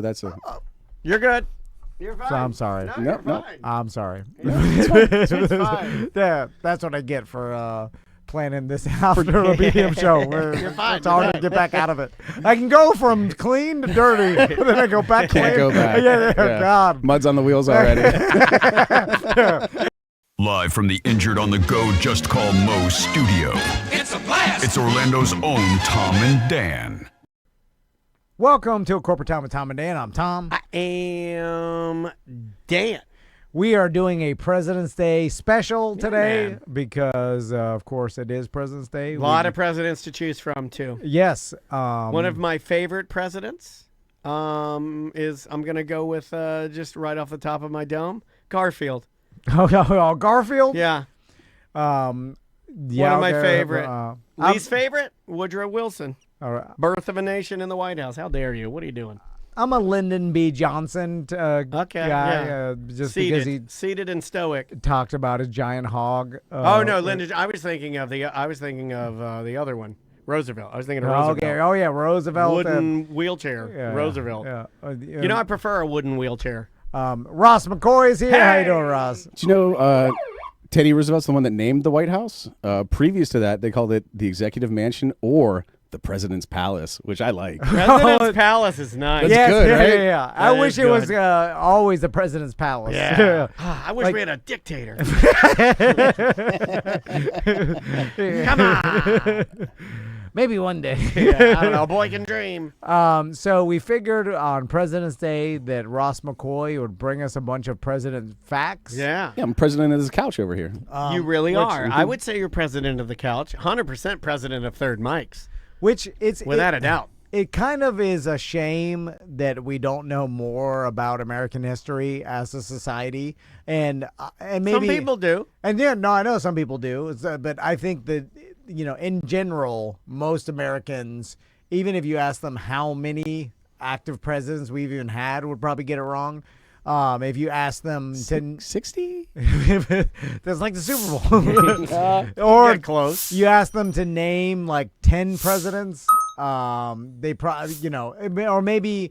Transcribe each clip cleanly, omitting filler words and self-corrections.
That's a. You're good. You're fine. So I'm sorry. No, you're fine. I'm sorry. It's fine. Yeah, that's what I get for planning this after a BDM show. You're fine. It's hard to get back out of it. I can go from clean to dirty, but then I go back clean. Can't go back. Yeah. God. Mud's on the wheels already. Live from the Injured on the Go Just Call Mo studio. It's a blast! It's Orlando's own Tom and Dan. Welcome to Corporate Time with Tom and Dan. I'm Tom. I am Dan. We are doing a President's Day special today man. because, of course, it is President's Day. A lot of presidents to choose from, too. Yes. One of my favorite presidents is, I'm going to go with, just right off the top of my dome, Garfield. Garfield? Yeah. One One of my favorite. Least favorite? Woodrow Wilson. All right. Birth of a Nation in the White House. How dare you? What are you doing? I'm a Lyndon B. Johnson guy, yeah. just because he Seated and stoic. talked about his giant hog. Oh no, Lyndon. I was thinking of the other one, Roosevelt. I was thinking of Roosevelt. Okay. Oh yeah, Roosevelt. Wooden wheelchair. yeah, Roosevelt. Yeah. You know, I prefer a wooden wheelchair. Ross McCoy is here. Hey! How you doing, Ross? Do you know Teddy Roosevelt's the one that named the White House? Previous to that, they called it the Executive Mansion or the President's Palace, which I like. President's Palace is nice. That's good, right? Yeah. I That wish is it was good. always the President's Palace. Yeah. I wish Like- we had a dictator. Come on. Maybe one day. Yeah, I don't know. A boy can dream. So we figured on President's Day that Ross McCoy would bring us a bunch of president facts. Yeah. Yeah, I'm president of this couch over here. You really are. I would say you're president of the couch. 100% president of Third Mics. Which Without a doubt. It kind of is a shame that we don't know more about American history as a society, and maybe Some people do. And yeah, no, I know some people do, but I think that in general, most Americans, even if you ask them how many active presidents we've even had, would probably get it wrong. If you ask them to 60? that's like the Super Bowl, or Get close. you ask them to name like 10 presidents. They probably, or maybe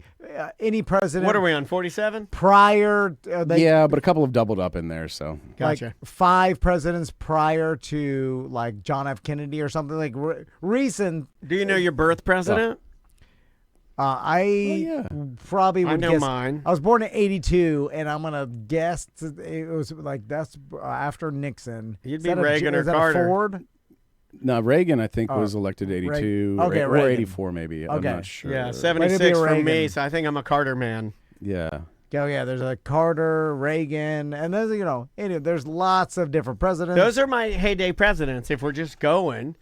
any president. What are we on, 47? Prior? Yeah, but a couple have doubled up in there, so. Gotcha. Like 5 presidents prior to like John F. Kennedy or something like recent. Do you know your birth president? I probably would I know guess. mine. I was born in '82, and I'm gonna guess it was like that's after Nixon. You'd Is be that Reagan or is that Carter. A Ford? No, Reagan, I think, was elected 82 Okay, or Reagan. 84 maybe. I'm Okay. not sure. Yeah, Might 76 be for me, Reagan. so I think I'm a Carter man. Yeah. Oh yeah, there's a Carter, Reagan, and there's there's lots of different presidents. Those are my heyday presidents. If we're just going,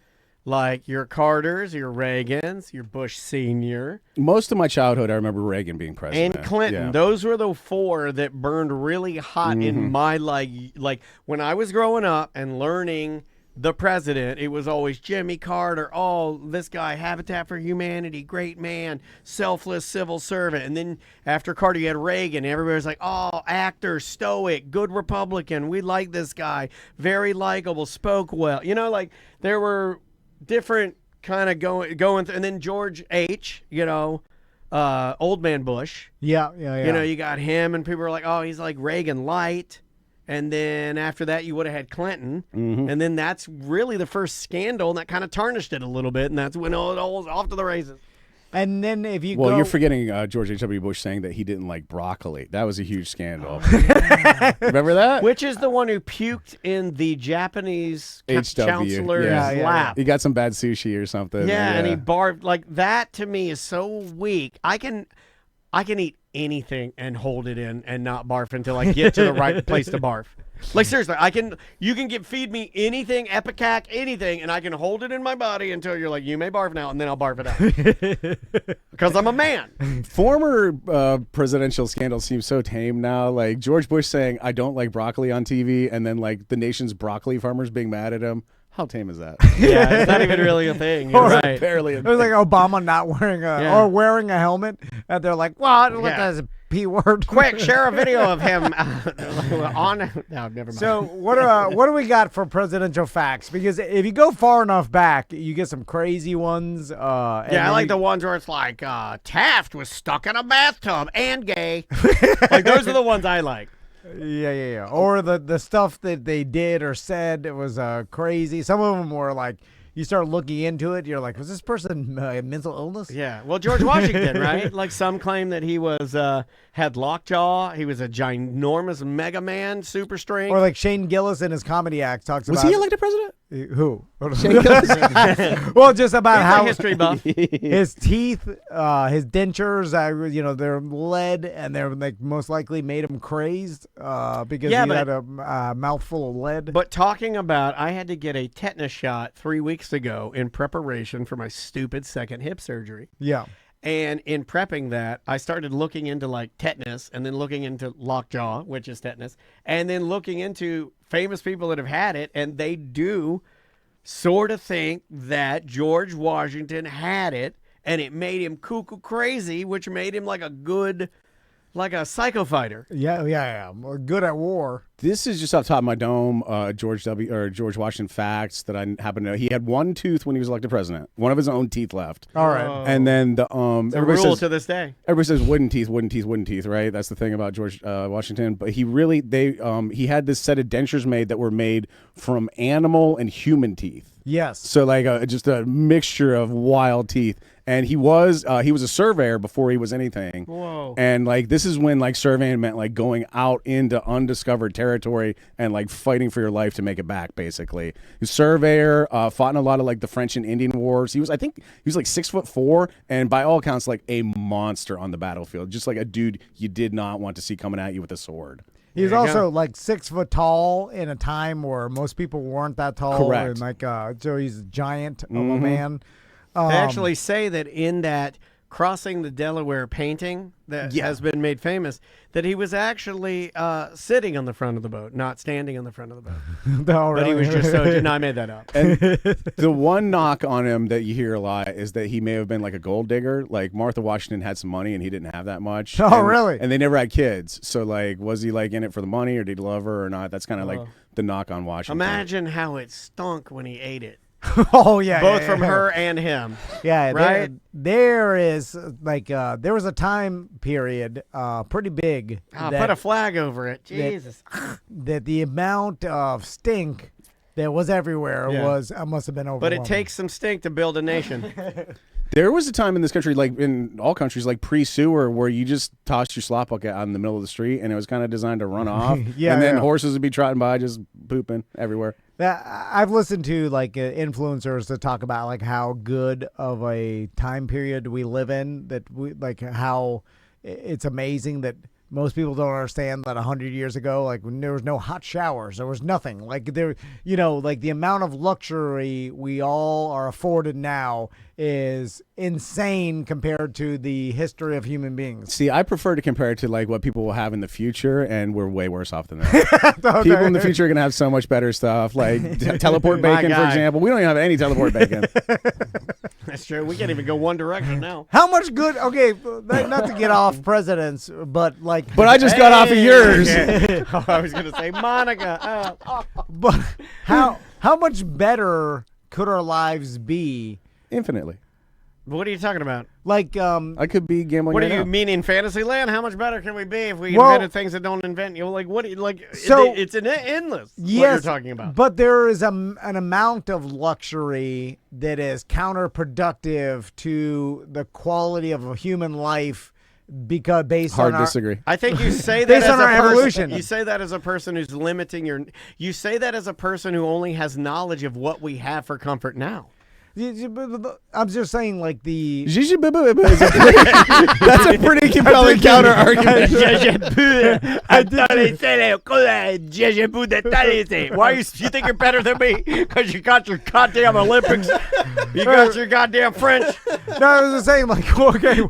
like your Carters, your Reagans, your Bush Sr., Most of my childhood, I remember Reagan being president. and Clinton. Yeah. Those were the 4 that burned really hot in my like when I was growing up and learning the president, it was always Jimmy Carter. Oh, this guy, Habitat for Humanity, great man, selfless civil servant. And then after Carter, you had Reagan. Everybody was like, oh, actor, stoic, good Republican. We like this guy. Very likable, spoke well. There were different kind of going through. And then George H., old man Bush. Yeah. You got him, and people were like, oh, he's like Reagan light. And then after that, you would have had Clinton. And then that's really the first scandal, and that kind of tarnished it a little bit. And that's when it all was off to the races. And then if you Well, go, you're forgetting George H.W. Bush saying that he didn't like broccoli. That was a huge scandal. Remember that? Which is the one who puked in the Japanese HW, chancellor's yeah. lap. He got some bad sushi or something. Yeah, and he barfed. Like, that to me is so weak. I can eat anything and hold it in and not barf until I get to the right place to barf. Like, seriously, you can feed me anything, Epicac, anything, and I can hold it in my body until you're like, you may barf now, and then I'll barf it out. Because I'm a man. Former presidential scandals seem so tame now. Like George Bush saying, I don't like broccoli on TV, and then like the nation's broccoli farmers being mad at him. How tame is that? Yeah, it's not even really a thing. You're right. Barely. it was like Obama not wearing Yeah. or wearing a helmet, and they're like, "Well, look Yeah. at this P word. Quick, share a video of him on. No, never mind. So what do we got for presidential facts? Because if you go far enough back, you get some crazy ones. I like the ones where it's like Taft was stuck in a bathtub and gay. Like those are the ones I like. Yeah. Or the stuff that they did or said, it was crazy. Some of them were like, you start looking into it, you're like, was this person mental illness? Yeah. Well, George Washington, right? Like some claim that he was had lockjaw. He was a ginormous mega man, super strength. Or like Shane Gillis in his comedy act talks about. Was he elected president? Who? Shane Gillis. Well, just about He's how a history buff. his teeth, his dentures, they're lead, and they're like most likely made him crazed because he had a mouthful of lead. But talking about, I had to get a tetanus shot 3 weeks ago in preparation for my stupid second hip surgery. Yeah. And in prepping that, I started looking into like tetanus and then looking into lockjaw, which is tetanus, and then looking into famous people that have had it. And they do sort of think that George Washington had it and it made him cuckoo crazy, which made him like a psycho fighter. Yeah. Well, good at war. This is just off the top of my dome. George Washington facts that I happen to know. He had one tooth when he was elected president. One of his own teeth left. All right. And then It's a rule to this day. everybody says wooden teeth, right? That's the thing about George Washington. But he had this set of dentures made that were made from animal and human teeth. Yes. So like just a mixture of wild teeth. And he was a surveyor before he was anything. Whoa. And like this is when like surveying meant like going out into undiscovered territory and like fighting for your life to make it back. Basically, he was a surveyor, fought in a lot of like the French and Indian wars. I think he was like 6'4", and by all accounts like a monster on the battlefield. Just like a dude you did not want to see coming at you with a sword. He was also like 6 foot tall in a time where most people weren't that tall. Correct. And like, so he's a giant of a man. They actually say that in that Crossing the Delaware painting that has been made famous, that he was actually sitting on the front of the boat, not standing on the front of the boat. But he was just no, I made that up. And the one knock on him that you hear a lot is that he may have been like a gold digger. Like Martha Washington had some money and he didn't have that much. Oh, really? And they never had kids. So like, was he like in it for the money or did he love her or not? That's kind of like the knock on Washington. Imagine how it stunk when he ate it. Oh yeah, both from her and him. Yeah, right. There is like there was a time period, pretty big. Put a flag over it. Jesus. That the amount of stink that was everywhere must have been overwhelming. But it takes some stink to build a nation. There was a time in this country, like in all countries, like pre-sewer, where you just tossed your slop bucket out in the middle of the street, and it was kind of designed to run off. And then horses would be trotting by, just pooping everywhere. I've listened to like influencers that talk about like how good of a time period we live in. That we like how it's amazing that most people don't understand that 100 years ago, like when there was no hot showers, there was nothing. Like there, like the amount of luxury we all are afforded now is insane compared to the history of human beings. See, I prefer to compare it to like what people will have in the future, and we're way worse off than that. Okay. People in the future are gonna have so much better stuff, like teleport bacon, for example. We don't even have any teleport bacon. That's true. We can't even go one direction now. How much good? Okay, not to get off presidents, but like. But I just got off of yours. Oh, I was gonna say Monica. But how much better could our lives be? Infinitely. What are you talking about? Like, I could be gambling. What right do you now. mean in Fantasyland? How much better can we be if we invented things that don't invent? Like what? Like so it's an endless. Yes, what you're talking about. But there is an amount of luxury that is counterproductive to the quality of a human life. Because based Hard on our, disagree. I think you say that based as on a our person, evolution. You say that as a person who's limiting your. You say that as a person who only has knowledge of what we have for comfort now. I'm just saying, like the. That's a pretty compelling counter argument. Why you think you're better than me? Because you got your goddamn Olympics. You got your goddamn French. No, I was just saying, like, okay. Well,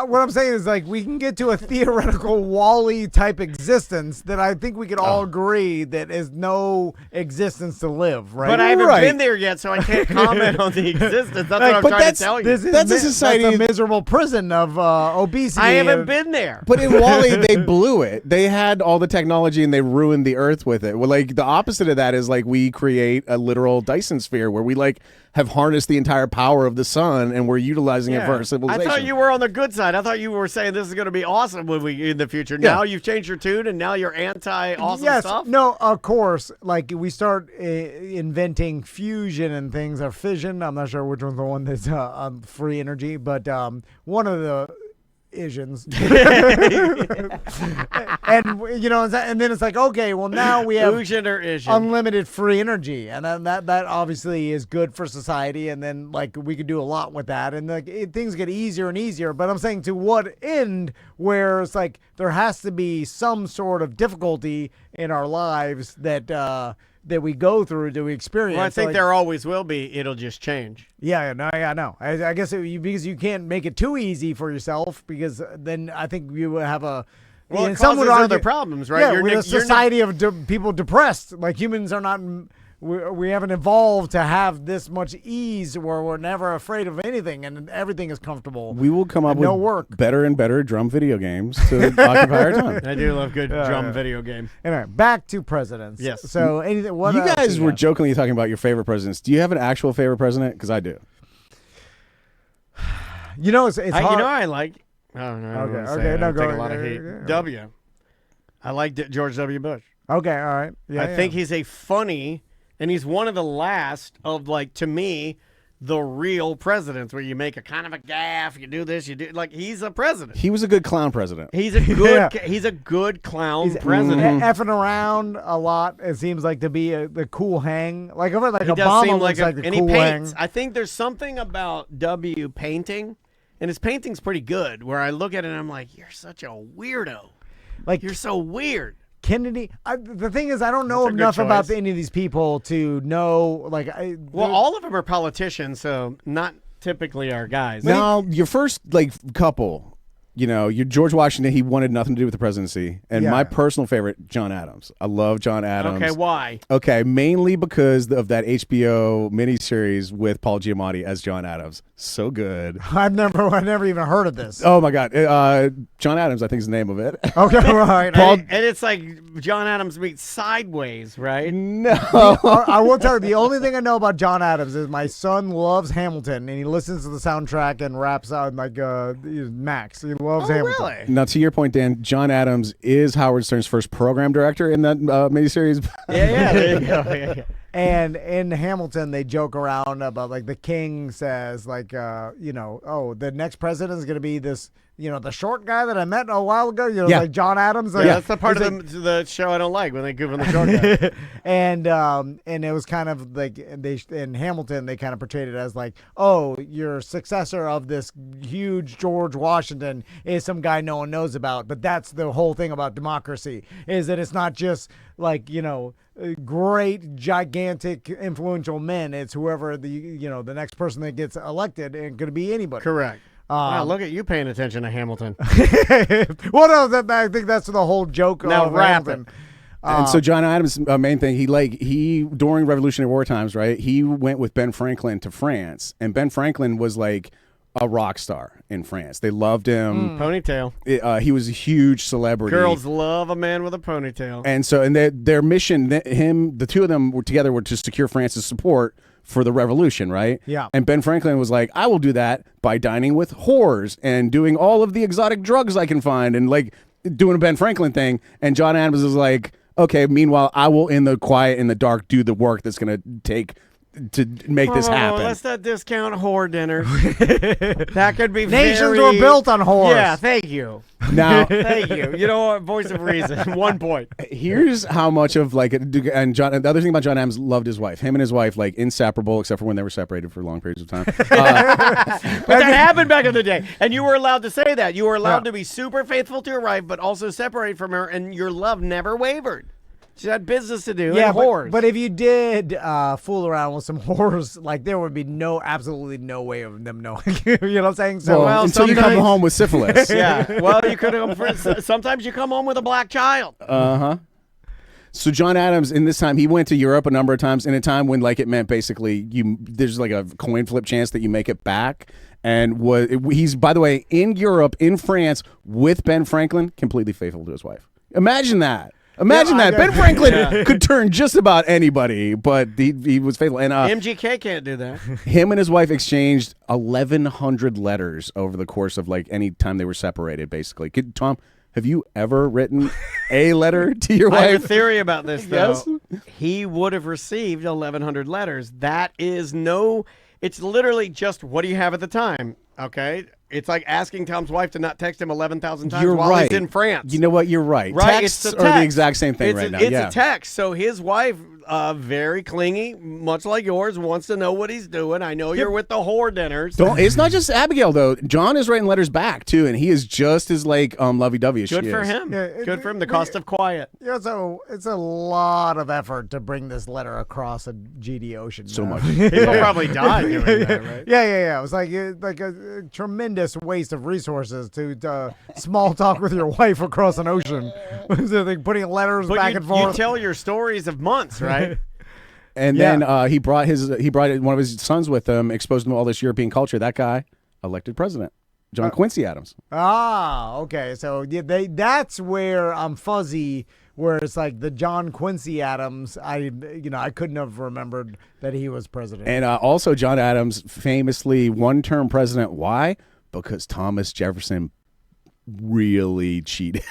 what I'm saying is, like, we can get to a theoretical Wall-E type existence that I think we could all agree that is no no existence to live, right? But I haven't Right. been there yet, so I can't comment on the existence. That's what I'm but trying to that's- tell you. That's a society- That's a miserable prison of obesity. I haven't been there. But in Wall-E, they blew it. They had all the technology and they ruined the Earth with it. Well, like the opposite of that is like we create a literal Dyson sphere where we like have harnessed the entire power of the sun and we're utilizing it for our I civilization. thought you were on the good side. I thought you were saying this is going to be awesome when we in the future. Yeah. Now you've changed your tune, and now you're anti-awesome Yes, stuff. no, of course. Like we start inventing fusion and things, or fission. I'm not sure which one's the one that's free energy, but one of the Asians. And you know, and then it's like, okay, well now we have Fusion or Asian? unlimited free energy, and then that obviously is good for society, and then like we could do a lot with that, and like things get easier and easier. But I'm saying, to what end? Where it's like there has to be some sort of difficulty in our lives that we go through to experience. Well, I think like, there always will be. It'll just change. Yeah, no. I guess because you can't make it too easy for yourself, because then I think you would have a. Well, and it some would causes argue- other problems, right? Yeah, You're we're a ne- you're ne- society of people depressed. Like humans are not. We haven't evolved to have this much ease where we're never afraid of anything and everything is comfortable. We will come up No with work. better and better drum video games to occupy our time. I do love good drum video game. Anyway, back to presidents. Yes. So anything? What You else guys were got? jokingly talking about your favorite presidents. Do you have an actual favorite president? Because I do. You know, it's hard. You know, I like. Oh no. Okay, no, take go a lot of hate. yeah. W. I like George W. Bush. Okay, all right. Yeah, I think he's a funny, and he's one of the last of, like, to me, the real presidents where you make a kind of a gaffe, you do this, you do, like, he's a president. He was a good clown president. He's a good, he's a good clown he's president. effing around a lot. It seems like to be the cool hang. Like He Obama does seem looks like like the and cool he paints. hang. I think there's something about W painting, and his painting's pretty good, where I look at it and I'm like, you're such a weirdo. Like You're so weird. Kennedy. The thing is, I don't know That's a good enough about choice. any of these people to know. Like, Well, all of them are politicians, so not typically our guys. Now, your first like couple, you know, your George Washington, he wanted nothing to do with the presidency. And Yeah. my personal favorite, John Adams. I love John Adams. Okay, why? Okay, mainly because of that HBO miniseries with Paul Giamatti as John Adams. So good. I've never even heard of this. Oh my God, John Adams, I think is the name of it. Okay, right. And it's like John Adams meets Sideways, right? No, I will tell you, the only thing I know about John Adams is my son loves Hamilton, and he listens to the soundtrack and raps on like Max. He loves Hamilton. Really? Now, to your point, Dan, John Adams is Howard Stern's first program director in that miniseries. Yeah, there you go. Yeah. And in Hamilton, they joke around about like the king says like, oh, the next president is going to be this, the short guy that I met a while ago, Yeah. like John Adams. Yeah, Like, that's the part he's of the show I don't like when they give him the short guy. and it was kind of like in Hamilton they kind of portrayed it as like, oh, your successor of this huge George Washington is some guy no one knows about. But that's the whole thing about democracy, is that it's not just like great gigantic influential men. It's whoever the next person that gets elected, and going to be anybody. Correct. Wow, look at you paying attention to Hamilton. Well, no, I think that's the whole joke Now of wrap Hamilton. And so John Adams' main thing, he during Revolutionary War times, right? He went with Ben Franklin to France, and Ben Franklin was like a rock star in France. They loved him. Ponytail. He was a huge celebrity. Girls love a man with a ponytail. And so, and their mission, the two of them were together were to secure France's support for the revolution, right? Yeah. And Ben Franklin was like, I will do that by dining with whores and doing all of the exotic drugs I can find, and like doing a Ben Franklin thing. And John Adams was like, okay, meanwhile, I will in the quiet, in the dark, do the work that's going to take to make this happen. Let's not discount whore dinners. That could be Nations very... were built on whores. Yeah, thank you. Now, Thank you. You know what? Voice of reason. 1 point. here's how much of like, and John, the other thing about John Adams, loved his wife. Him and his wife, like inseparable, except for when they were separated for long periods of time. But that happened back in the day. And you were allowed to say that. You were allowed to be super faithful to your wife, but also separate from her, and your love never wavered. She had business to do. Yeah, and whores. but if you did fool around with some whores, like there would be absolutely no way of them knowing. You know what I'm saying? So Well, until you come sometimes- home with syphilis. Yeah. Well, you could have. Sometimes you come home with a black child. Uh-huh. So John Adams, in this time, he went to Europe a number of times in a time when, like, it meant basically there's like a coin flip chance that you make it back. And he's, by the way, in Europe, in France, with Ben Franklin, completely faithful to his wife. Imagine that. Imagine that. Ben Franklin could turn just about anybody, but he was faithful. And MGK can't do that. him and his wife exchanged 1,100 letters over the course of like any time they were separated, basically. Tom, have you ever written a letter to your I have wife? a theory about this, though. Yes? He would have received 1,100 letters. That is it's literally just what do you have at the time, okay? It's like asking Tom's wife to not text him 11,000 times You're while right. he's in France. You know what? You're right. Right, Texts it's a are the text. exact same thing right now. It's Yeah. a text. So his wife, very clingy, much like yours, wants to know what he's doing. I know you're with the whore dinners. It's not just Abigail though. John is writing letters back too, and he is just as like lovey-dovey as Good she for is. him. Yeah, Good for him. The cost of quiet. Yeah, so it's a lot of effort to bring this letter across a GD Ocean. So much. People probably die doing that, right? Yeah. It was like a tremendous waste of resources to small talk with your wife across an ocean. So they putting letters But back and forth. you tell your stories of months, right? And then he brought one of his sons with him, exposed him to all this European culture. That guy elected president, John Quincy Adams. Ah, okay. So that's where I'm fuzzy. Where it's like the John Quincy Adams, I couldn't have remembered that he was president. And also John Adams, famously one-term president. Why? Because Thomas Jefferson really cheated.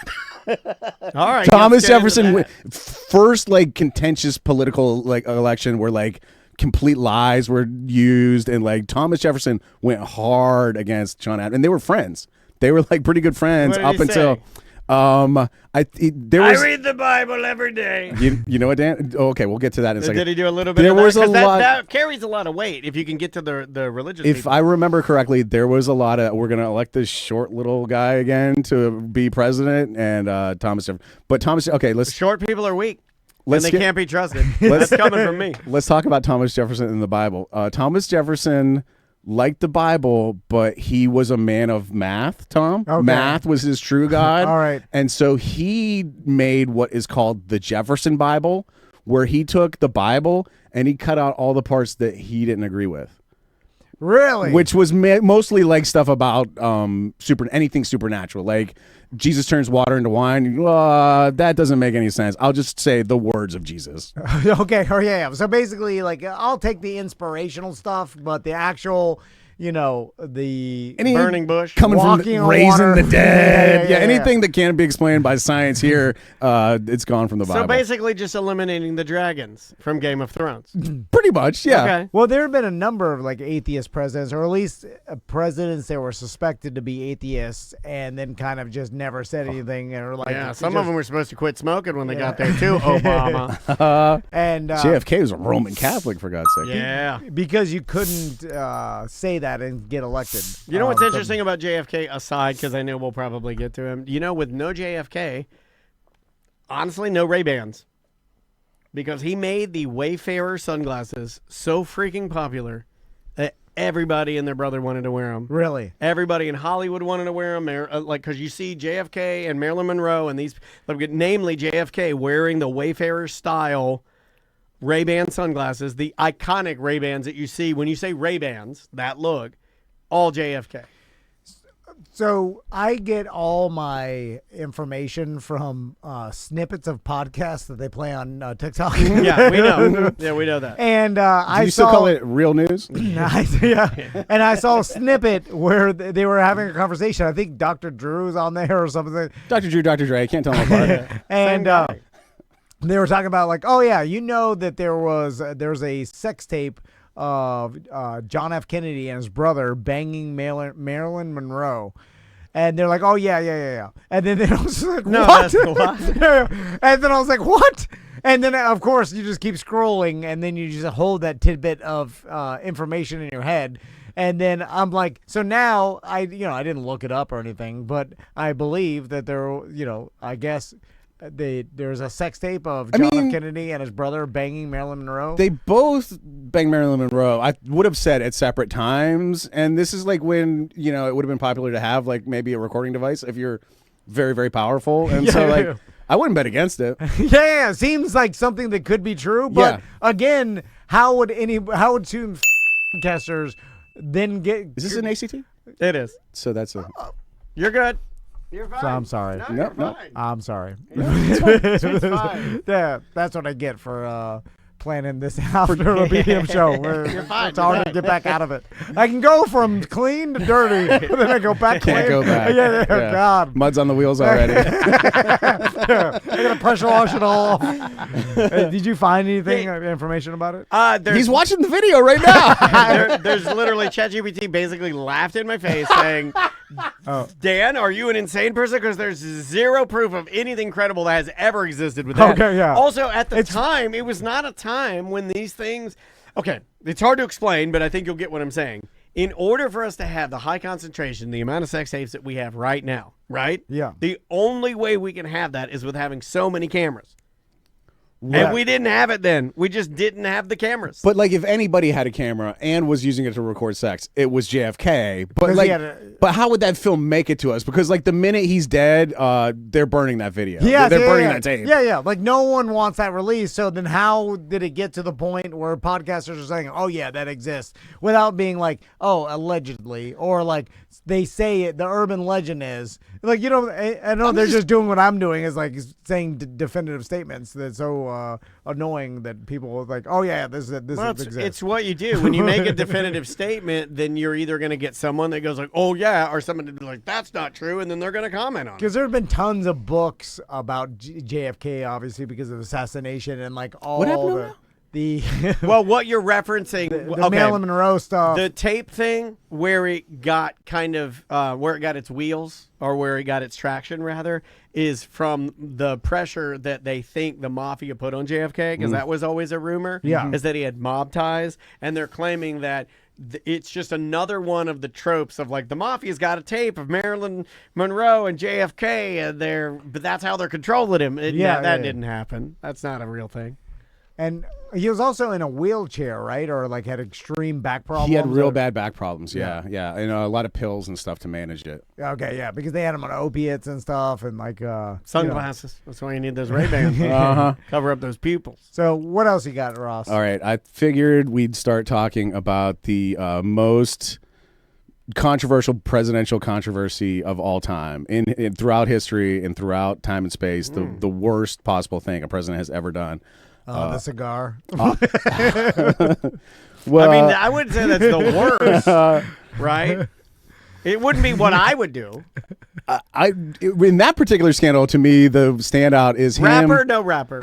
All right. Thomas Jefferson, first like contentious political like election where like complete lies were used, and like Thomas Jefferson went hard against John Adams, and they were friends. They were like pretty good friends What did up he until. say? I read the Bible every day. You know what, Dan? Oh, okay, we'll get to that in a second. Did he do a little bit There of that? was a 'Cause lot. that carries a lot of weight if you can get to the religious If people. I remember correctly, there was a lot of we're going to elect this short little guy again to be president, and Thomas Jefferson. But Thomas, okay, let's Short people are weak, and Let's they get- can't be trusted. That's coming from me. let's talk about Thomas Jefferson in the Bible. Thomas Jefferson liked the Bible, but he was a man of math, Tom. Okay. Math was his true God. All right. And so he made what is called the Jefferson Bible, where he took the Bible and he cut out all the parts that he didn't agree with. Really? Which was mostly like stuff about anything supernatural, like Jesus turns water into wine. That doesn't make any sense. I'll just say the words of Jesus. Okay. Oh, yeah. So basically, like, I'll take the inspirational stuff, but the actual, the Any Burning bush. coming Walking from on raising water. the dead. Yeah. Anything that can't be explained by science here, it's gone from the Bible. So basically, just eliminating the dragons from Game of Thrones. Pretty much, yeah. Okay. Well, there have been a number of like atheist presidents, or at least presidents that were suspected to be atheists, and then kind of just never said anything, or like Yeah, some of them were supposed to quit smoking when they got there too. Obama. and JFK was a Roman Catholic, for God's sake. Yeah. because you couldn't say that and get elected. You know what's So- interesting about JFK, aside, because I know we'll probably get to him. With no JFK, honestly, no Ray-Bans. Because he made the Wayfarer sunglasses so freaking popular that everybody and their brother wanted to wear them. Really? Everybody in Hollywood wanted to wear them, because you see JFK and Marilyn Monroe and these, namely JFK, wearing the Wayfarer style Ray-Ban sunglasses, the iconic Ray-Bans that you see when you say Ray-Bans, that look, all JFK. So I get all my information from snippets of podcasts that they play on TikTok. Yeah, we know. Yeah, we know that. And Do I you saw still call it real news? yeah. And I saw a snippet where they were having a conversation. I think Dr. Drew's on there or something. Dr. Drew, Dr. Dre, I can't tell them apart. And guy. they were talking about like, oh yeah, that there's a sex tape of John F. Kennedy and his brother banging Marilyn Monroe. And they're like, oh yeah. And then I was like, No, what? that's what? And then I was like, what? And then of course you just keep scrolling, and then you just hold that tidbit of information in your head. And then I'm like, so now I didn't look it up or anything, but I believe that I guess there's a sex tape of John F. Kennedy and his brother banging Marilyn Monroe. They both banged Marilyn Monroe. I would have said at separate times, and this is like when it would have been popular to have like maybe a recording device if you're very, very powerful. And so like I wouldn't bet against it. Yeah, seems like something that could be true. But again, how would student casters then get? Is this an ACT? It is. So that's a. You're good. You're fine. So I'm sorry. No, Nope, you're nope. fine. I'm sorry. It's fine. Yeah, that's what I get for planning this after a BDM show. You're fine. It's hard to get back out of it. I can go from clean to dirty, but then I go back. Can't clean. go back. Yeah, Yeah. God. Mud's on the wheels already. I gotta pressure wash it all. Did you find anything information about it? He's watching the video right now. There's literally ChatGPT basically laughed in my face saying, Dan, are you an insane person? Because there's zero proof of anything credible that has ever existed with that. Okay, yeah. Also, at the time, it was not a time when these things... Okay, it's hard to explain, but I think you'll get what I'm saying. In order for us to have the high concentration, the amount of sex tapes that we have right now, right? Yeah. The only way we can have that is with having so many cameras. Right. And we didn't have it then. We just didn't have the cameras. But like, if anybody had a camera and was using it to record sex, it was JFK. But Because like, he had but how would that film make it to us? Because like, the minute he's dead, they're burning that video. Yeah, they're burning yeah. that tape. Yeah, yeah. Like no one wants that released. So then, how did it get to the point where podcasters are saying, "Oh yeah, that exists," without being like, "Oh, allegedly," or like they say it. The urban legend is like, you know. I know they're just doing what I'm doing, is like saying definitive statements that's so annoying that people are like, "Oh yeah, this exists." It's what you do when you make a definitive statement. Then you're either going to get someone that goes like, "Oh yeah," or someone to be like, "That's not true," and then they're going to comment on it. Because there have been tons of books about JFK, obviously because of assassination and like all What happened to the Well, what you're referencing, the Marilyn Monroe stuff. the tape thing, where it got kind of where it got its wheels, or where it got its traction rather, is from the pressure that they think the mafia put on JFK, because that was always a rumor. Yeah. Is that he had mob ties, and they're claiming that it's just another one of the tropes of like the mafia's got a tape of Marilyn Monroe and JFK, and but that's how they're controlling him. That didn't happen. That's not a real thing. And he was also in a wheelchair, right? Or like had extreme back problems. He had real bad back problems. Yeah, and a lot of pills and stuff to manage it. Okay, yeah, because they had him on opiates and stuff, and like Sunglasses. That's why you need those Ray-Bans. Cover up those pupils. So what else you got, Ross? All right, I figured we'd start talking about the most controversial presidential controversy of all time in throughout history and throughout time and space. The worst possible thing a president has ever done. The cigar. Well, I mean, I wouldn't say that's the worst, right? It wouldn't be what I would do. In that particular scandal, to me, the standout is him. Rapper, no rapper.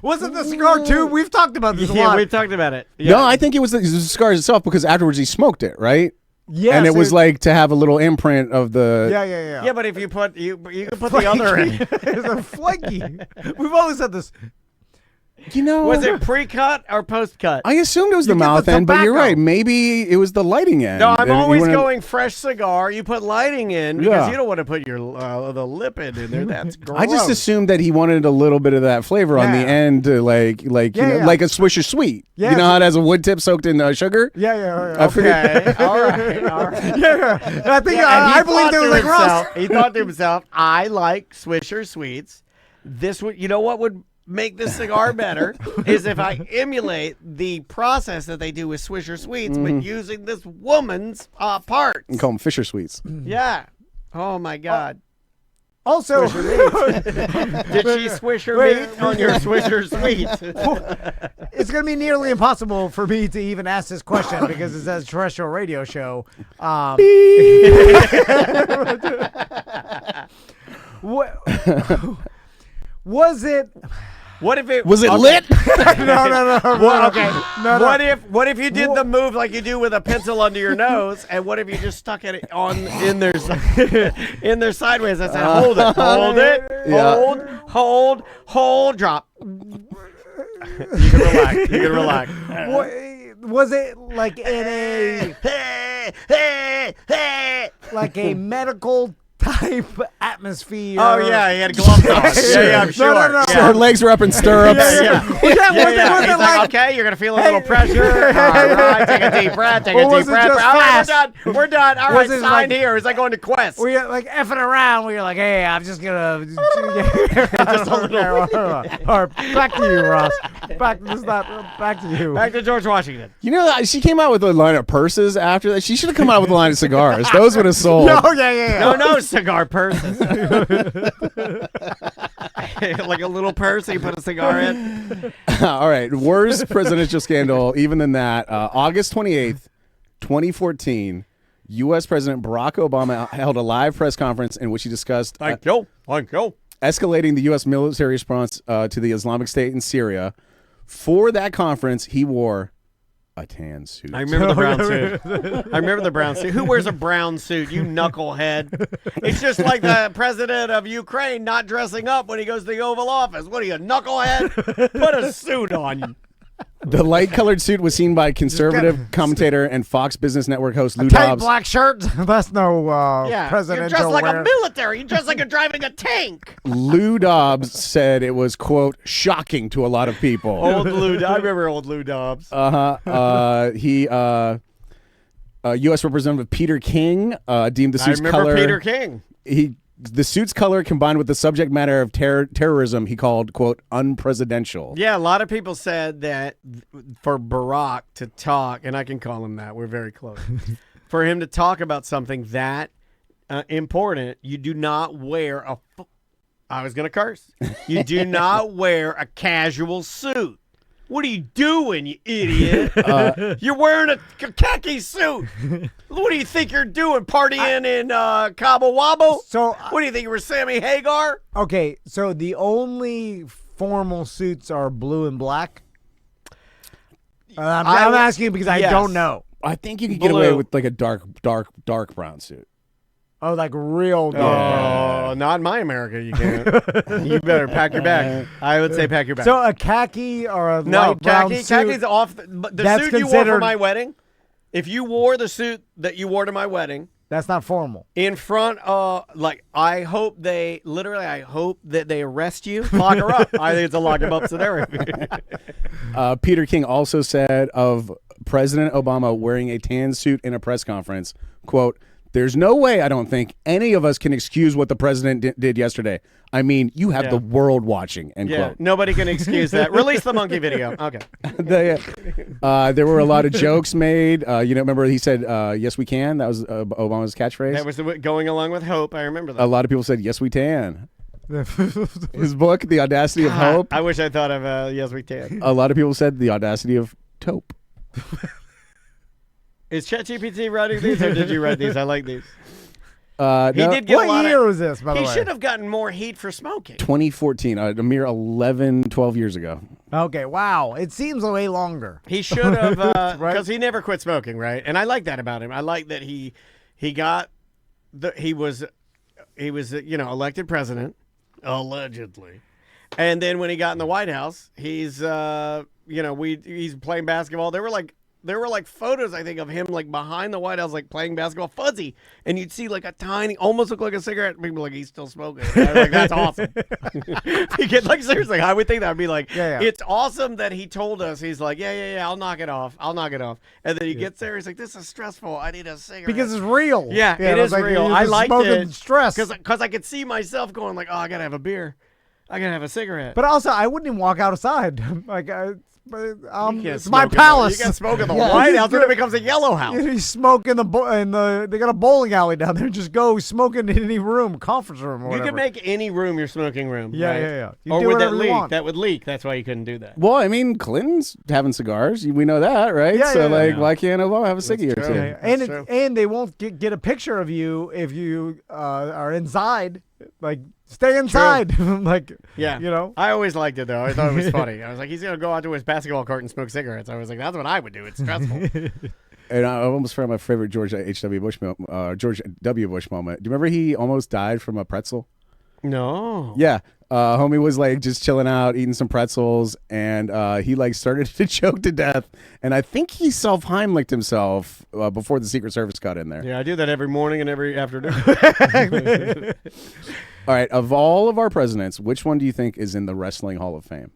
Wasn't the cigar too? We've talked about this a Yeah, lot. we've talked about it. Yeah. No, I think it was the cigars itself, because afterwards he smoked it, right? Yes, and it was like to have a little imprint of the. Yeah. Yeah, but if you put you can put the other in. It's a flaky. We've always said this. You know, Was it pre-cut or post-cut? I assumed it was the get the mouth end, but you're tobacco. right. Maybe it was the lighting end. No, I'm And you always wanna- going fresh cigar. You put lighting in because Yeah. you don't want to put your the lipid in there. That's gross. I just assumed that he wanted a little bit of that flavor on the Yeah. end, like you know, yeah. like a Swisher Sweet. Yeah, You know how it has a wood tip soaked in sugar? Yeah. I figured. Okay, all right. Yeah. I think And he I believe thought there to was like Ross. himself- He thought to himself, "I like Swisher Sweets. This would, you know, what would make this cigar better is if I emulate the process that they do with Swisher Sweets, but using this woman's parts." And call them Fisher Sweets. Yeah. Oh my God. Also, Did she swish her Wait. meat on your Swisher Sweets? it's going to be nearly impossible for me to even ask this question because it's a terrestrial radio show. What was it? What if it Was it okay. lit? No. Well, okay. No. What if you did the move like you do with a pencil under your nose, and what if you just stuck it in there sideways? I said, hold it, Yeah. hold, drop. You can relax. Was it like in a like a medical type atmosphere. Oh yeah, he had gloves on. Yeah, I'm sure. No. So her legs were up in stirrups. Yeah. Was it He's like, okay, you're gonna feel a little pressure. All right, take a deep breath. Take a Or was deep it breath. just All right, fast? we're done. All Was right, it sign like- here. Is that going to Quest? We like effing around. We were like, hey, I'm just gonna just a little. Or back to you, Ross. Back to you. Back to George Washington. You know, she came out with a line of purses after that. She should have come out with a line of cigars. Those would have sold. Oh yeah. No, cigar purses. Like a little purse you put a cigar in. All right. Worst presidential scandal, even than that. August 28th, 2014, U.S. President Barack Obama held a live press conference in which he discussed Thank you. escalating the U.S. military response to the Islamic State in Syria. For that conference, he wore a tan suit. I remember the brown suit. I remember the brown suit. Who wears a brown suit? You knucklehead. It's just like the president of Ukraine not dressing up when he goes to the Oval Office. What are you, knucklehead? Put a suit on. The light-colored suit was seen by conservative commentator and Fox Business Network host Lou Tight Dobbs. black shirt. That's no Yeah, presidential you're dressed like wear. a military. You're dressed like you're driving a tank. Lou Dobbs said it was, quote, shocking to a lot of people. Old Lou. I remember old Lou Dobbs. U.S. Representative Peter King deemed the I suit's remember color. Peter King. The suit's color combined with the subject matter of terrorism, he called, quote, unpresidential. Yeah, a lot of people said that for Barack to talk, and I can call him that, we're very close, for him to talk about something that important, you do not wear I was going to curse. You do not wear a casual suit. What are you doing, you idiot? You're wearing a khaki suit. What do you think you're doing, partying in Cabo Wabo? So, What do you think, you were Sammy Hagar? okay, so the only formal suits are blue and black. I'm asking because I yes. don't know. I think you could get Blue. away with like a dark brown suit. Oh, like real dark. Oh, not in my America, you can't. You better pack your bag. I would say pack your bag. So a khaki or a no, light brown khaki, suit. khaki's off. The That's suit you wore for considered- my wedding, if you wore the suit that you wore to my wedding, That's not formal. in front of, I hope that they arrest you, lock her up. I think it's a lock him up scenario. Peter King also said of President Obama wearing a tan suit in a press conference, quote, there's no way, I don't think, any of us can excuse what the president did yesterday. I mean, you have the world watching, end Yeah, quote. nobody can excuse that. Release the monkey video. Okay. There were a lot of jokes made. Remember he said, yes, we can? That was Obama's catchphrase. That was going along with hope. I remember that. A lot of people said, yes, we can. His book, The Audacity of Hope. I wish I thought of Yes We Can. A lot of people said The Audacity of Taupe. Is ChatGPT writing these, or did you write these? I like these. He No, did get a What lot year of, was this, by the He way? should have gotten more heat for smoking. 2014, a mere 12 years ago. Okay, wow. It seems way longer. He should have, Right. because he never quit smoking, right? And I like that about him. I like that he was elected president, allegedly, and then when he got in the White House, he's he's playing basketball. There were like photos, I think, of him like behind the White House, like playing basketball, fuzzy, and you'd see like a tiny, almost look like a cigarette. People like, he's still smoking. And I was like, that's awesome. Because, like, seriously, I would think that. I'd be like, Yeah. it's awesome that he told us. He's like, yeah, I'll knock it off. And then he gets there, he's like, this is stressful. I need a cigarette. Because it's real. Yeah, it it's is like real. you're I just liked smoking it stress. because I could see myself going like, oh, I gotta have a beer. I gotta have a cigarette. But also, I wouldn't even walk outside. Like, You can't it's smoke my in the- palace. You can smoke in the Yeah, White he's House, then good. it becomes a yellow house. You smoke in they got a bowling alley down there. Just go smoking in any room, conference room, or You whatever. can make any room your smoking room. Yeah, right? yeah. You Or do would that whatever you leak? want. That would leak. That's why you couldn't do that. Well, I mean, Clinton's having cigars. We know that, right? Yeah, so, yeah. why can't Obama have a ciggy or true. two? Yeah, That's and true. and they won't get a picture of you if you are inside. Like, stay inside. Like, Yeah. you know. I always liked it, though. I thought it was funny. I was like, he's going to go out to his basketball court and smoke cigarettes. I was like, that's what I would do. It's stressful. And I almost forgot my favorite George W. Bush moment. Do you remember he almost died from a pretzel? No. Yeah. Homie was like just chilling out, eating some pretzels, and he like started to choke to death. And I think he self-Heimlicked himself before the Secret Service got in there. Yeah, I do that every morning and every afternoon. All right. Of all of our presidents, which one do you think is in the Wrestling Hall of Fame?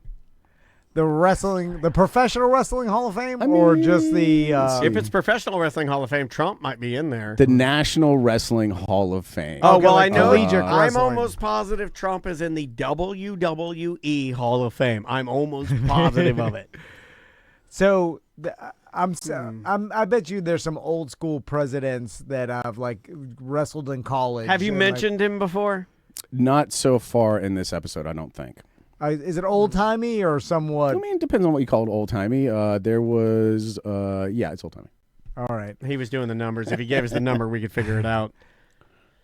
The professional wrestling Hall of Fame, or just the? If it's Professional Wrestling Hall of Fame, Trump might be in there. The National Wrestling Hall of Fame. Oh, Okay, well, like I know. collegiate I'm wrestling. almost positive Trump is in the WWE Hall of Fame. I'm almost positive of it. So I bet you there's some old school presidents that have like wrestled in college. Have you and, mentioned him before? Not so far in this episode, I don't think. is it old timey or somewhat? I mean, it depends on what you call it old timey. There was, yeah, it's old timey. All right. He was doing the numbers. If he gave us the number, we could figure it out.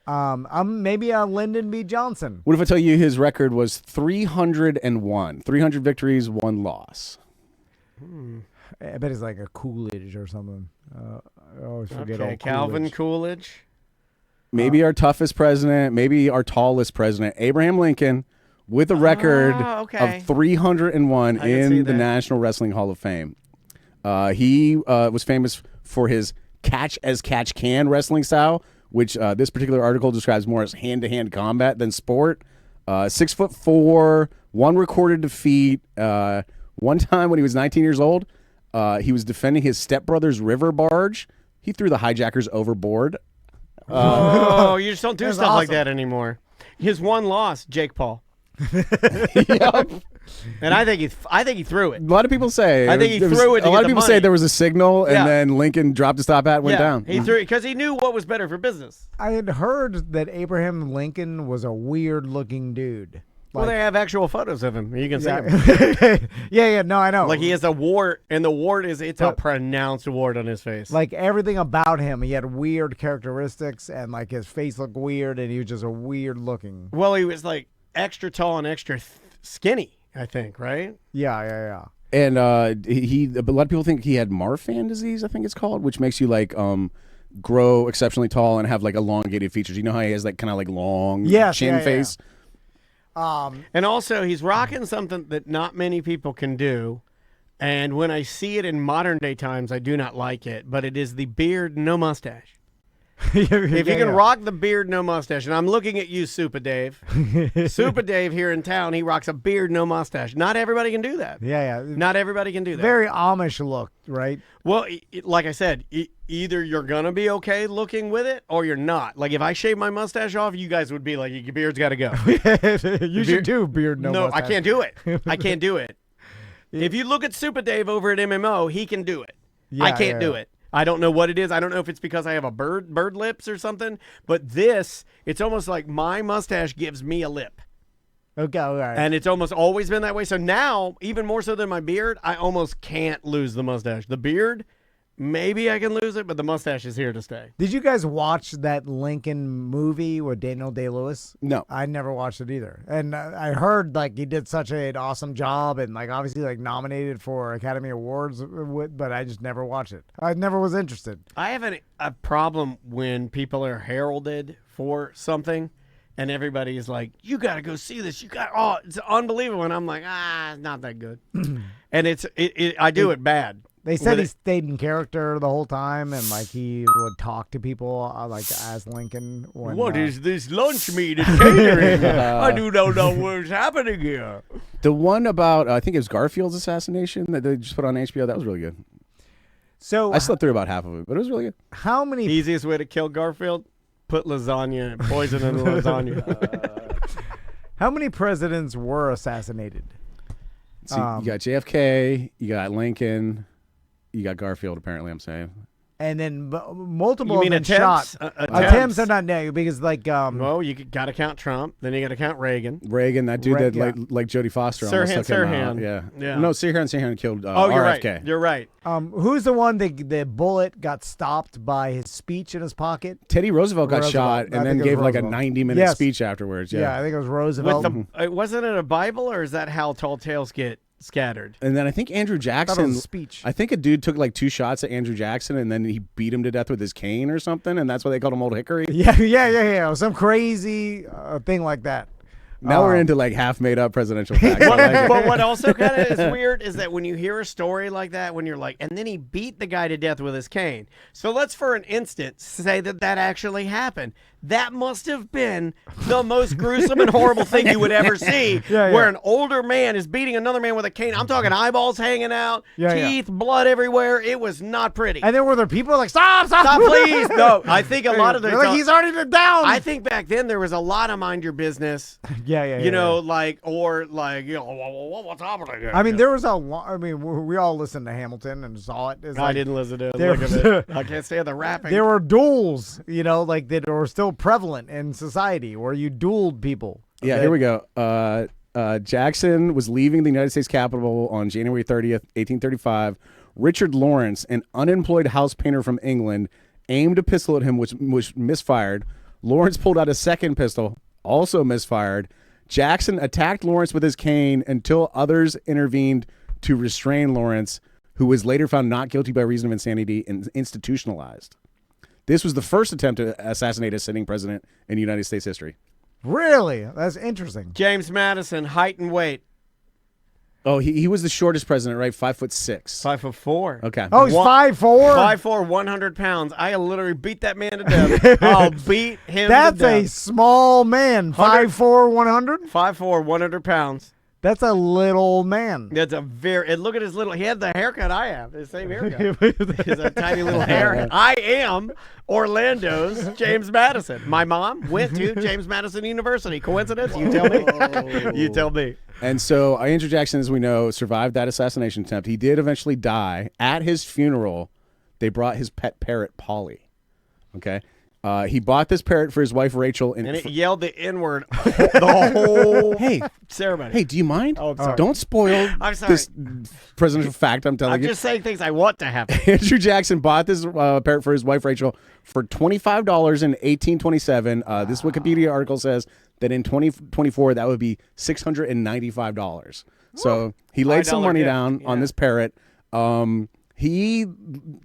I'm maybe Lyndon B. Johnson. What if I tell you his record was 301? 300 victories, 1 loss. I bet it's like a Coolidge or something. I always forget. Okay, old Calvin Coolidge. Coolidge. Maybe our toughest president, maybe our tallest president, Abraham Lincoln, with a record okay. of 301 I can see in the that. National Wrestling Hall of Fame. He was famous for his catch as catch can wrestling style, which this particular article describes more as hand-to-hand combat than sport. 6'4", 1 recorded defeat. One time when he was 19 years old, he was defending his stepbrother's river barge. He threw the hijackers overboard. Oh, you just don't do That's stuff like awesome. that anymore. His one loss, Jake Paul. Yep. And I think he threw it. A lot of people say. I think he there was- threw it to A lot get of the people money. say there was a signal, and Yeah. then Lincoln dropped his top hat and went Yeah, down. he threw it because he knew what was better for business. I had heard that Abraham Lincoln was a weird looking dude. Well, they have actual photos of him. You can see him. Yeah. No, I know. Like he has a wart, and the wart it's a pronounced wart on his face. Like everything about him, he had weird characteristics, and like his face looked weird, and he was just a weird looking. well, he was like extra tall and extra skinny, I think, right? Yeah. And a lot of people think he had Marfan disease, I think it's called, which makes you like grow exceptionally tall and have like elongated features. You know how he has like kind of like long Yes, chin yeah. face. And also, he's rocking something that not many people can do. And when I see it in modern day times, I do not like it. But it is the beard, no mustache. If you can rock the beard, no mustache, and I'm looking at you, Super Dave. Super Dave here in town, he rocks a beard, no mustache. Not everybody can do that. Yeah. Not everybody can do that. Very Amish look, right? Well, like I said, either you're going to be okay looking with it or you're not. Like if I shave my mustache off, you guys would be like, your beard's got to go. You should do beard, no No, mustache. I can't do it. I can't do it. If you look at Super Dave over at MMO, he can do it. I can't do it. I don't know what it is. I don't know if it's because I have a bird lips or something. But this, it's almost like my mustache gives me a lip. Okay, all right. And it's almost always been that way. So now, even more so than my beard, I almost can't lose the mustache. The beard, maybe I can lose it, but the mustache is here to stay. Did you guys watch that Lincoln movie with Daniel Day-Lewis? No. I never watched it either. And I heard like he did such an awesome job and like obviously like nominated for Academy Awards, but I just never watched it. I never was interested. I have a problem when people are heralded for something and everybody is like, you got to go see this. It's unbelievable. And I'm like, it's not that good. And I do it bad. They said he stayed in character the whole time, and like he would talk to people like as Lincoln. When, What is this lunch meat and catering? I do not know what's happening here. The one about I think it was Garfield's assassination that they just put on HBO. That was really good. So I slept through about half of it, but it was really good. how many? Easiest way to kill Garfield? Put lasagna, poison in the lasagna. How many presidents were assassinated? So you got JFK, you got Lincoln, you got Garfield. Apparently, I'm saying. And then multiple You mean have been attempts? shot. Attempts. are not negative because like Well, you got to count Trump. Then you got to count Reagan. Reagan, that dude that Yeah. like Jodie Foster almost took him out. Sirhan. Yeah. Yeah. No, Sirhan killed You're RFK. right. You're right. who's the one that the bullet got stopped by his speech in his pocket? Teddy Roosevelt got Roosevelt. shot I and think then it was gave like a Roosevelt. 90-minute Yes. speech afterwards. Yeah, Yeah. I think it was With Roosevelt. the wasn't it a Bible or is that how tall tales get scattered? And then I think Andrew I thought it Jackson. was a speech. I think a dude took like 2 shots at Andrew Jackson and then he beat him to death with his cane or something, and that's why they called him Old Hickory. Yeah. Some crazy thing like that. Now we're into like half made up presidential facts. I like it. But what also kind of is weird is that when you hear a story like that, when you're like, and then he beat the guy to death with his cane. So let's for an instant say that actually happened. That must have been the most gruesome and horrible thing you would ever see, where an older man is beating another man with a cane. I'm talking eyeballs hanging out, teeth, blood everywhere. It was not pretty. And then were there people like, stop, please. No, I think a lot of the like, he's already down. I think back then there was a lot of mind your business. You know, like, or like, you know, what's happening? I mean, there was a lot. I mean, we all listened to Hamilton and saw it. I didn't listen to it. Look at it. I can't stand the rapping. There were duels, you know, like that were still prevalent in society where you dueled people. Yeah, here we go. Jackson was leaving the United States Capitol on January 30th, 1835. Richard Lawrence, an unemployed house painter from England, aimed a pistol at him, which misfired. Lawrence pulled out a second pistol, also misfired. Jackson attacked Lawrence with his cane until others intervened to restrain Lawrence, who was later found not guilty by reason of insanity and institutionalized. This was the first attempt to assassinate a sitting president in United States history. Really? That's interesting. James Madison, height and weight. Oh, he was the shortest president, right? 5'6". 5'4". Okay. Oh, he's 5'4"? 5'4", 100 pounds. I literally beat that man to death. I'll beat him That's to death. a small man. 5'4", 100? 5'4", 100 pounds. That's a little man. That's a very. And look at his little. He had the haircut I have. The same haircut. He's a tiny little hair. I am Orlando's James Madison. My mom went to James Madison University. Coincidence? You tell me. You tell me. And so Andrew Jackson, as we know, survived that assassination attempt. He did eventually die. At his funeral, they brought his pet parrot, Polly. Okay. He bought this parrot for his wife, Rachel. And it yelled the N-word the whole ceremony. Hey, do you mind? Oh, I'm sorry. Don't spoil I'm sorry. this presidential fact I'm telling I'm you. just saying things I want to happen. Andrew Jackson bought this parrot for his wife, Rachel, for $25 in 1827. This Wikipedia article says that in 2024, that would be $695. So he laid some money down on this parrot. He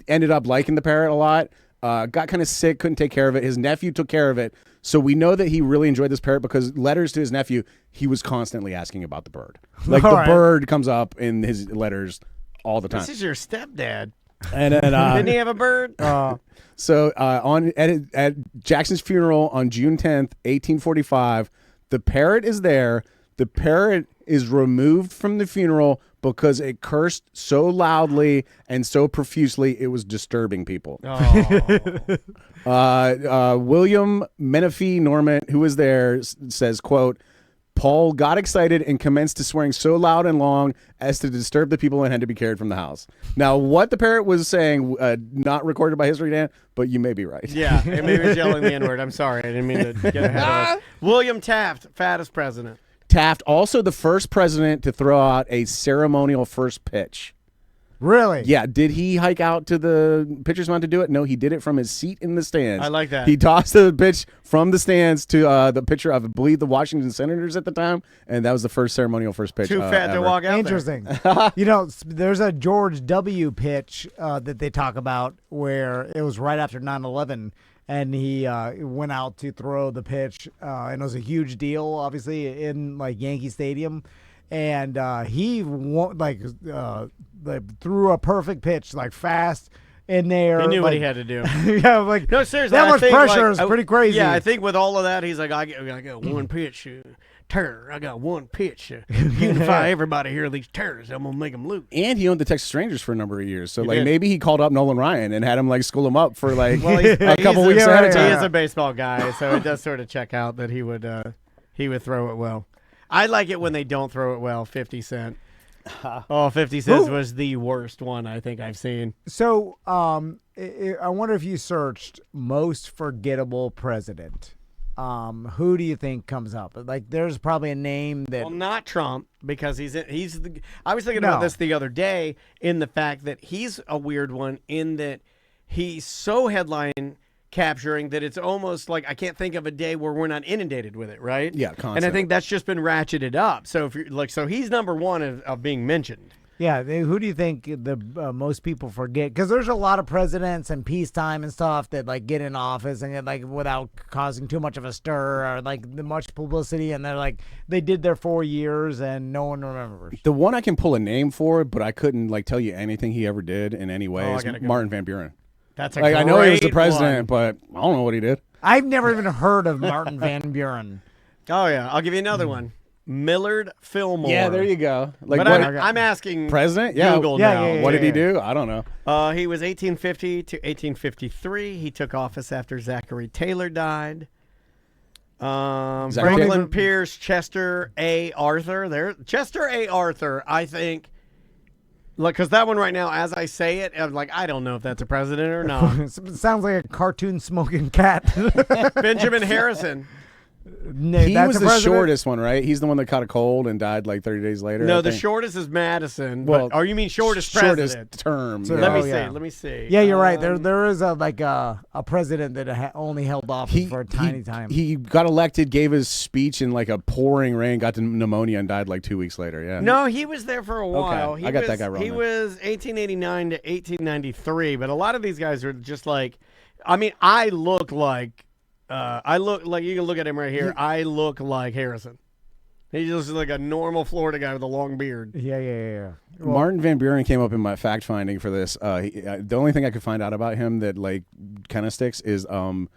ended up liking the parrot a lot. Got kind of sick, couldn't take care of it. His nephew took care of it. So we know that he really enjoyed this parrot because letters to his nephew, he was constantly asking about the bird. Like bird comes up in his letters all the time. This is your stepdad. And Didn't he have a bird? So at Jackson's funeral on June 10th, 1845, the parrot is there. The parrot is removed from the funeral because it cursed so loudly and so profusely it was disturbing people. William Menifee Norman, who was there, says, quote, Paul got excited and commenced to swearing so loud and long as to disturb the people and had to be carried from the house. Now, what the parrot was saying, not recorded by History Dan, but you may be right. Yeah, and maybe he was yelling the N-word. I'm sorry. I didn't mean to get ahead of us. William Taft, fattest president. Taft, also the first president to throw out a ceremonial first pitch. Really? Yeah. Did he hike out to the pitcher's mound to do it? No, he did it from his seat in the stands. I like that. He tossed the pitch from the stands to the pitcher of, I believe, the Washington Senators at the time, and that was the first ceremonial first pitch. Too fat to ever. walk out Interesting. You know, there's a George W. pitch that they talk about where it was right after 9/11. And he went out to throw the pitch, and it was a huge deal, obviously, in like Yankee Stadium. And he threw a perfect pitch, like fast in there. He knew like, what he had to do. Yeah, like No, seriously. that I much think, pressure like, is pretty crazy. Yeah, I think with all of that, he's like, I got one pitch. Terror. I got one pitch to unify everybody here. These terrorists, I'm gonna make them loot. And he owned the Texas Rangers for a number of years. So, He like, did. maybe he called up Nolan Ryan and had him, like, school him up for, like, a couple weeks ahead of He time. is a baseball guy, so it does sort of check out that he would throw it well. I like it when they don't throw it well. 50 Cent. 50 Cent was the worst one I think I've seen. So I wonder if you searched most forgettable president. Who do you think comes up? Like, there's probably a name that. Well, not Trump, because I was thinking about this the other day in the fact that he's a weird one in that he's so headline capturing that it's almost like I can't think of a day where we're not inundated with it, right? Yeah, constantly. And I think that's just been ratcheted up. So if you're like, so he's number one of being mentioned. Yeah, who do you think the most people forget? Because there's a lot of presidents and peacetime and stuff that like get in office and like without causing too much of a stir or like much publicity, and they're like they did their 4 years and no one remembers. The one I can pull a name for, but I couldn't like tell you anything he ever did in any way is Martin Van Buren. That's a Like great I know he was the president, one. but I don't know what he did. I've never even heard of Martin Van Buren. Oh yeah, I'll give you another one. Millard Fillmore. Yeah, there you go. Like But what, I'm asking president? Yeah. Google Yeah, now. yeah, yeah. What did he do? I don't know. He was 1850 to 1853. He took office after Zachary Taylor died. Zachary Franklin Taylor? Pierce, Chester A. Arthur. Chester A. Arthur, I think. Look, because that one right now, as I say it, I'm like, I don't know if that's a president or not. It sounds like a cartoon smoking cat. Benjamin Harrison. He was the shortest one, right? He's the one that caught a cold and died like 30 days later. No, I the think. shortest is Madison. Well, Oh, you mean shortest shortest president? term. So- yeah. Let me Oh, see. yeah. Let me see. Yeah, you're right. There is a president that only held office for a tiny time. He got elected, gave his speech in like a pouring rain, got to pneumonia, and died like 2 weeks later. Yeah. No, he was there for a while. I got that guy wrong He then. was 1889 to 1893, but a lot of these guys are just like, I mean, I look like you can look at him right here. I look like Harrison. He's just like a normal Florida guy with a long beard. Yeah. Well, Martin Van Buren came up in my fact finding for this. The only thing I could find out about him that like kind of sticks is when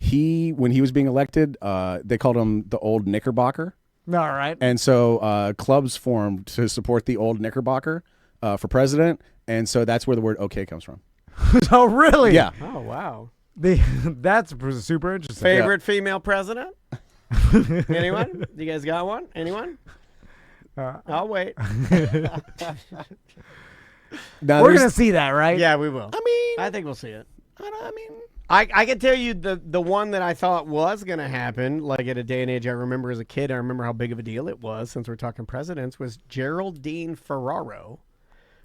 he was being elected, they called him the Old Knickerbocker. all right. And so clubs formed to support the Old Knickerbocker for president. And so that's where the word okay comes from. Oh, really? Yeah. Oh, wow. That's super interesting. Favorite female president? Anyone? You guys got one? Anyone? I'll wait. Now, We're there's- gonna see that, right? Yeah, we will. I mean, I think we'll see it. I mean, I can tell you the one that I thought was going to happen, like at a day and age I remember as a kid, I remember how big of a deal it was, since we're talking presidents, was Geraldine Ferraro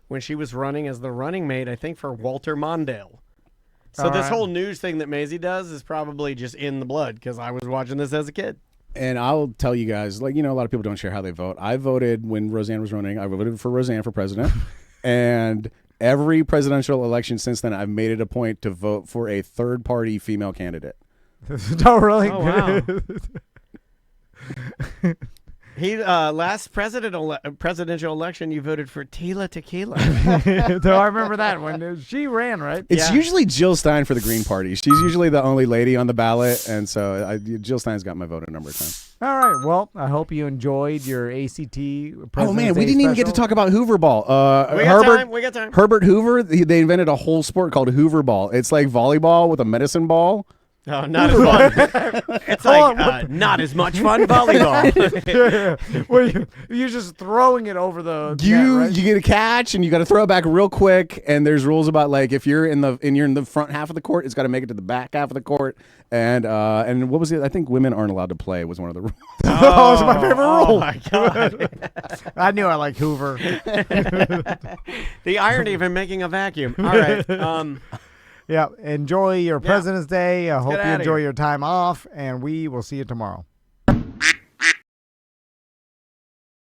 when she was running as the running mate, I think, for Walter Mondale. So All this right. whole news thing that Maisie does is probably just in the blood, because I was watching this as a kid. and I'll tell you guys, like, you know, a lot of people don't share how they vote. I voted when Roseanne was running. I voted for Roseanne for president. And every presidential election since then, I've made it a point to vote for a third-party female candidate. Oh, really? Oh, wow. He last presidential eletion, you voted for Tila Tequila. So I remember that when she ran, right? It's Yeah. usually Jill Stein for the Green Party. She's usually the only lady on the ballot, and so Jill Stein's got my vote a number of times. All right. Well, I hope you enjoyed your ACT. Oh man, we didn't even get to talk about Hoover Ball. We got time. We got time. Herbert Hoover, they invented a whole sport called Hoover Ball. It's like volleyball with a medicine ball. Oh, not as fun. It's like not as much fun volleyball. Well, you're just throwing it over the net, You right? get a catch and you got to throw it back real quick. And there's rules about like if you're in the front half of the court, it's got to make it to the back half of the court. And what was it? I think women aren't allowed to play was one of the rules. Oh, it's my favorite Oh rule. my god! I knew I liked Hoover. The irony of him making a vacuum. All right. Yeah. Enjoy your President's Day. I hope get you outta enjoy here. your time off, and we will see you tomorrow.